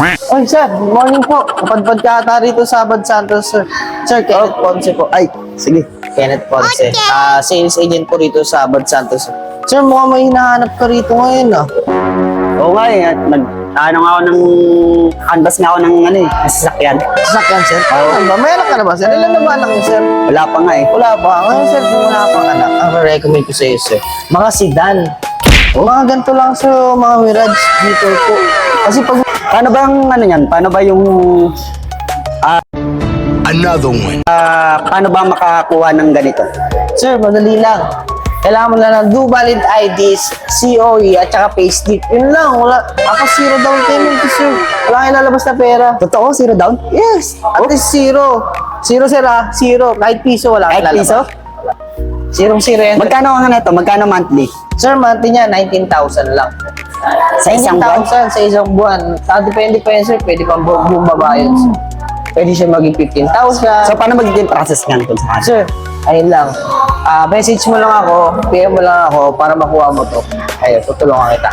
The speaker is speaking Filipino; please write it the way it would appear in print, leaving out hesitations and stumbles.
Ay, sir, good morning po. Napadpad ka ata rito sa Abad Santos, sir. Sir, Kenneth Ponce po. Ay, sige. Kenneth Ponce. Sales agent po rito sa Abad Santos. Sir, mukhang may hinahanap ka rito ngayon, ah. Oo nga eh. At ano nga ako ng canvas nga ako ng sasakyan. Sasakyan, sir? Ano ba? May anak ka na ba, sir? Ilan na ba anak mo, sir? Wala pa nga eh. Wala pa. Ngayon, sir, kung wala pang anak, ang recommend ko sa iyo, sir, mga sedan. Mga ganito lang, sir, mga Mirage dito po. Kasi pag... Paano ba yung ano yan? Paano ba yung... Another one. paano ba makakuha ng ganito? Sir, madali lang. Kailangan mo lang ng do valid IDs, COE, at saka payslip. Yun lang, wala. Ako zero down payment, sir. Wala kang lalabas na pera. Totoo? Zero down? Yes, at least zero. Zero, sir, ah. Zero. Kahit piso, wala kang Kahit lalabas. piso? Zero yan. Magkano ang nito? Magkano monthly? Sir, monthly niya, 19,000 lang. Sa isang buwan? 19,000 sa isang buwan. Depende pa yan, sir. Pwede pang bumaba yun, sir. Pwede siya maging 15,000. So, paano magiging process nga kung saan? Sir, ayun lang. Message mo lang ako, PM mo lang ako para makuha mo to. Ayun, tutulungan kita.